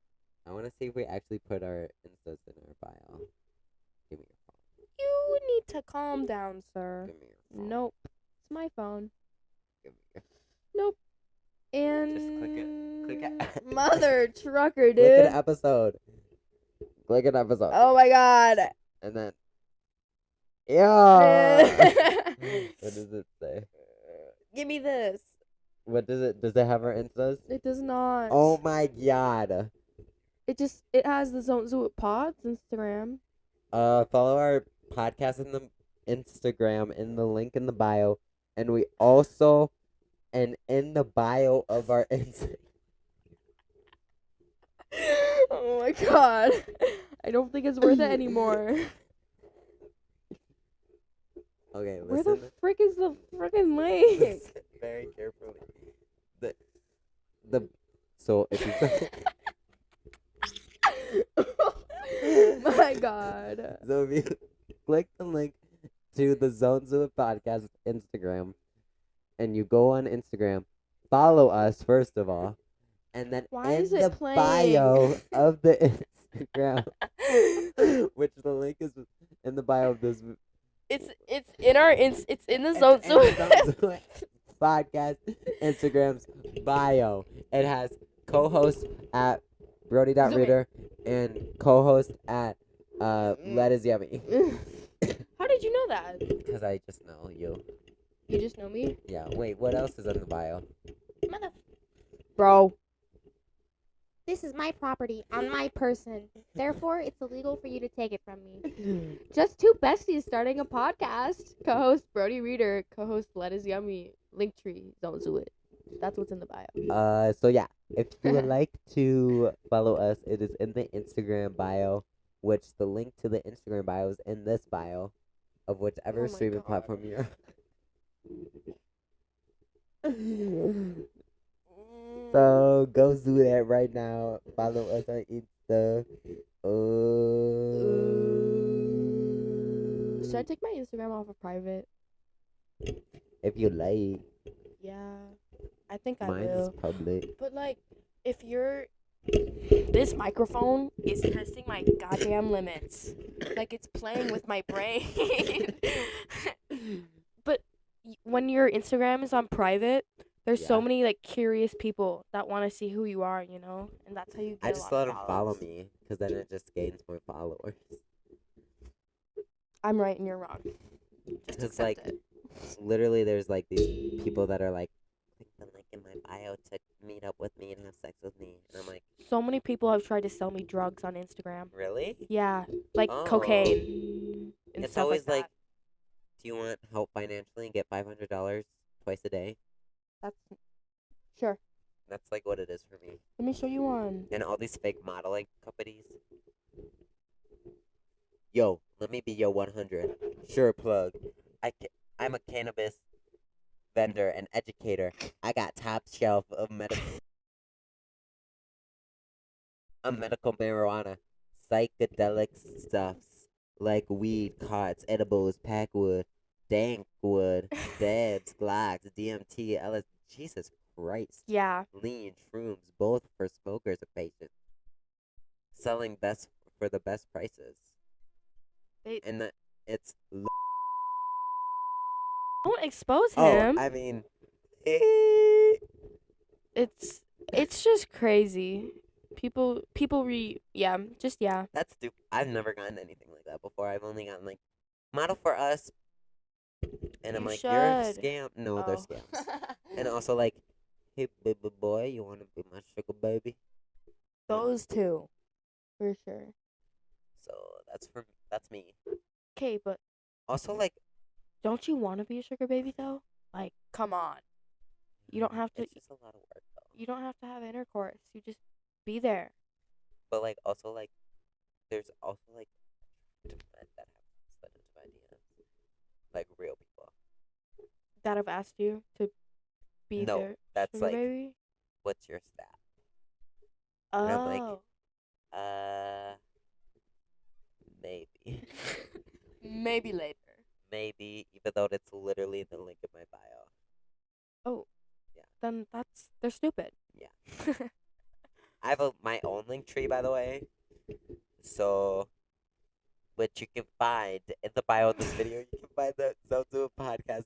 I want to see if we actually put our Instas in our bio. Give me your phone.
You need to calm down, sir.
Give me your phone.
Nope. It's my phone.
Give me your
Nope. And
Just click it. Click it.
Mother trucker, dude.
Click an episode. Click an episode.
Oh my god.
And then. Yeah. What does it say?
Give me this.
What does it? Does it have our Instas?
It does not.
Oh my god.
It has the Zon't Pods Instagram.
Follow our podcast in the Instagram in the link in the bio, and we also, and in the bio of our Instagram.
Oh my god. I don't think it's worth it anymore.
Okay,
Where
listen.
the frick is the frickin' link?
Listen very carefully. So if you
My god.
so if you click the link to the Zon't podcast Instagram, and you go on Instagram, follow us first of all, and then
Why
in
is it
the
playing?
bio of the Instagram, which the link is in the bio of this.
It's in our it's in the
It's
Zon't
in the Zon't podcast Instagram's bio. It has co-host at Brody.Reader and co-host at Let Is Yummy.
How did you know that?
Because I just know you.
You just know me?
Yeah. Wait. What else is in the bio?
Bro.
This is my property on my person. Therefore, it's illegal for you to take it from me.
Just two besties starting a podcast. Co-host Brody Reader, co-host Let Is Yummy, Linktree, Don't Do It. That's what's in the bio.
So yeah, if you would like to follow us, it is in the Instagram bio, which the link to the Instagram bio is in this bio, of whichever
Oh my
streaming
God.
platform you're on. So go do that right now. Follow us on Insta.
Should I take my Instagram off of private?
If you like.
Yeah. I think I
Mine is
will.
public.
But like, if you're this microphone is testing my goddamn limits. Like it's playing with my brain. But when your Instagram is on private, there's so
Yeah.
many like curious people that want to see who you are, you know, and that's how you get.
I
a
just
lot
let
of
them follow
follows.
me, because then it just gains more followers.
I'm right and you're wrong. Just
It's
accept
like,
it.
literally, there's like these people that are like, click the link in my bio to meet up with me sex with me. And I'm like,
So many people have tried to sell me drugs on Instagram.
really?
Yeah, like
Oh.
cocaine and
It's
stuff
always
like
like,
that.
do you want help financially and get $500 twice a day?
That's sure.
That's like what it is for me.
Let me show you one.
And all these fake modeling companies. Yo, let me be your 100. Sure, plug. I'm a cannabis vendor and educator. I got top shelf of medical marijuana, psychedelic stuffs like weed, carts, edibles, packwood, dankwood, dabs, glocks, DMT, LSD. Jesus Christ.
Yeah.
Lean, shrooms, both for smokers and patients. Selling best for the best prices. And it's.
Don't expose
Oh,
him.
I mean.
It's just crazy. People yeah.
That's stupid. I've never gotten anything like that before. I've only gotten like model for us, and I'm
You
like, you're a
should.
scam. No, they're
Oh.
scams. And also like, hey baby boy, you wanna be my sugar baby?
Those two, for sure.
So that's me.
Okay, but
Also like,
don't you want to be a sugar baby though? Like, come on. You don't have to.
It's just a lot of work though.
You don't have to have intercourse. You just be there.
But like also like, there's also like men that have slid into my DMs, like real people.
That have asked you to be
No,
their
that's
sugar
like,
baby.
what's your stat?
Oh.
And I'm like, maybe.
Maybe later.
Maybe, even though it's literally the link in my bio.
Oh.
Yeah.
Then they're stupid.
Yeah. I have my own link tree, by the way. So, which you can find in the bio of this video. You can find the Zon't podcast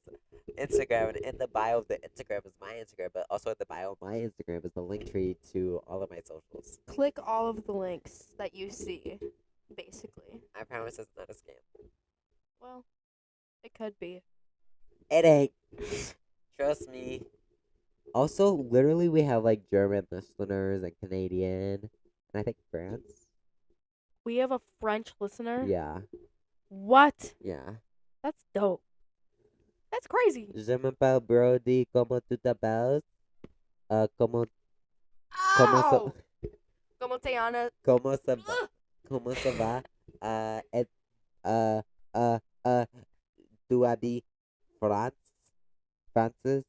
Instagram, and in the bio of the Instagram is my Instagram, but also in the bio of my Instagram is the link tree to all of my socials.
Click all of the links that you see, basically.
I promise it's not a scam.
Well, it could be.
It ain't. Trust me. Also, literally, we have like German listeners and Canadian, and I think France.
We have a French listener.
Yeah.
What?
Yeah.
That's dope. That's crazy.
Je m'appelle Brody. Comment tu t'appelles? Comment
Ow! Como te llamas?
comment ça va? Comment ça va? Et tu habites France? Francis?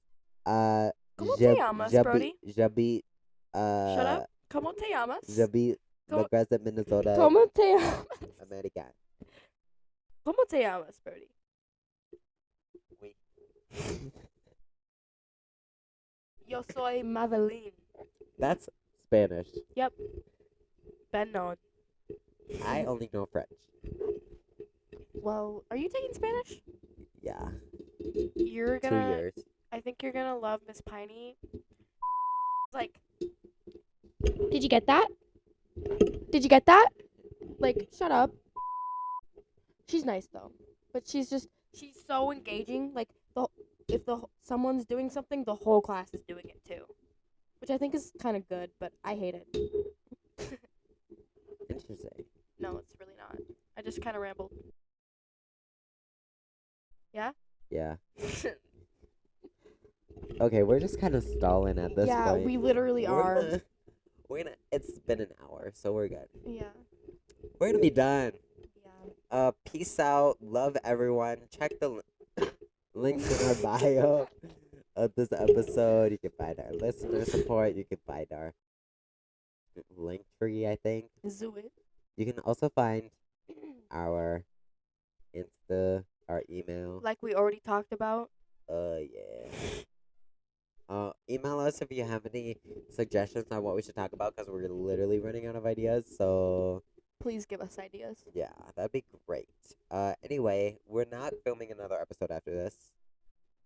Como te llamas, Brody?
J'habite.
Shut up. Como te llamas?
J'habite
Como-
Le Crescent, Minnesota.
Como te llamas?
American.
Como te llamas, Brody?
Oui.
Yo soy Madeline.
That's Spanish.
Yep. Ben known.
I only know French.
Well, are you taking Spanish?
Yeah.
You're
2
gonna.
years.
I think you're gonna love Miss Piney. Like,
Did you get that?
did you get that? Like, shut up. She's nice though, but she's so engaging. Like, if someone's doing something, the whole class is doing it too, which I think is kind of good, but I hate it.
Interesting.
No, it's really not. I just kind of rambled. Yeah.
Yeah. Okay, we're just kind of stalling at this
Yeah,
point.
we literally are.
It's been an hour, so we're good.
Yeah.
We're gonna be done.
Yeah.
Peace out. Love everyone. Check the links in our bio of this episode. You can find our listener support. You can find our link tree, I think.
Do it.
You can also find our Insta, our email.
Like we already talked about.
Yeah. Email us if you have any suggestions on what we should talk about, because we're literally running out of ideas. So
Please give us ideas.
yeah, that'd be great. Anyway, we're not filming another episode after this,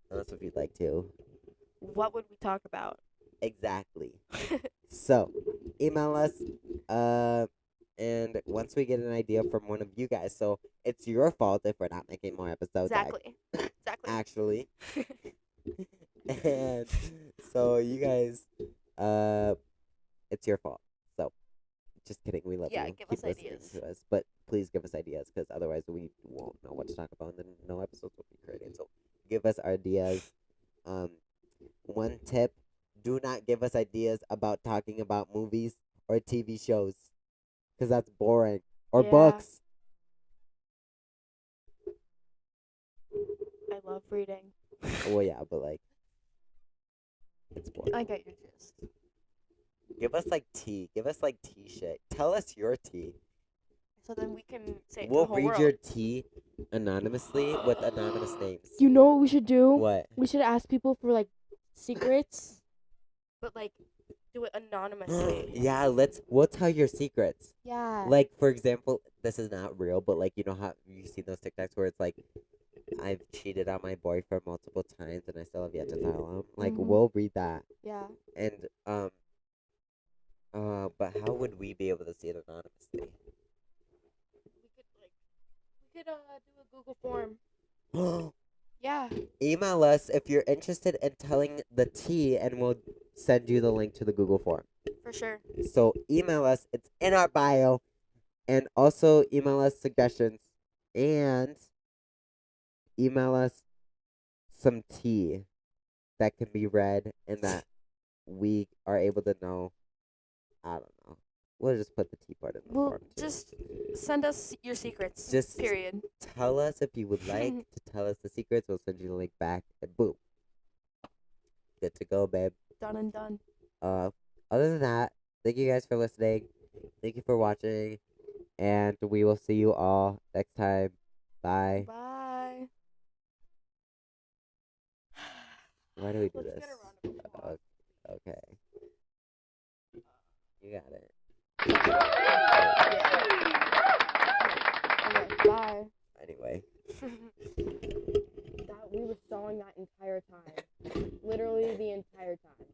unless if you'd like to.
What would we talk about?
Exactly. So, email us. And once we get an idea from one of you guys, so it's your fault if we're not making more episodes.
Exactly.
Actually. And so you guys, it's your fault. So, just kidding. We love
Yeah,
you.
give
Keep
us
listening
ideas.
to us, but please give us ideas because otherwise we won't know what to talk about, and then no episodes will be created. So, give us ideas. One tip: do not give us ideas about talking about movies or TV shows, because that's boring. Or
Yeah.
books.
I love reading.
Well, yeah, but like, it's boring.
I get your gist.
Give us like tea. Give us like tea shit. Tell us your tea.
So then we can say it to
We'll
the whole
read
world.
your tea anonymously with anonymous names.
You know what we should do?
What?
We should ask people for like secrets, but like do it anonymously.
Yeah, we'll tell your secrets.
Yeah.
Like, for example, this is not real, but like, you know how you see those TikToks where it's like, I've cheated on my boyfriend multiple times and I still have yet to tell him. Like, we'll read that.
Yeah.
And but how would we be able to see it anonymously?
We could do a Google form. Yeah.
Email us if you're interested in telling the tea, and we'll send you the link to the Google form.
For sure.
So email us. It's in our bio. And also email us suggestions. And email us some tea that can be read and that we are able to know. I don't know. We'll just put the tea part in the form too.
Just send us your secrets.
Just
period.
Tell us if you would like to tell us the secrets. We'll send you the link back, and boom. Good to go, babe.
Done and done.
Other than that, thank you guys for listening. Thank you for watching. And we will see you all next time. Bye.
Bye.
Why do we do
Let's
this?
get a round of applause.
Okay. You got it.
Okay, bye.
Anyway.
We were stalling that entire time. Literally the entire time.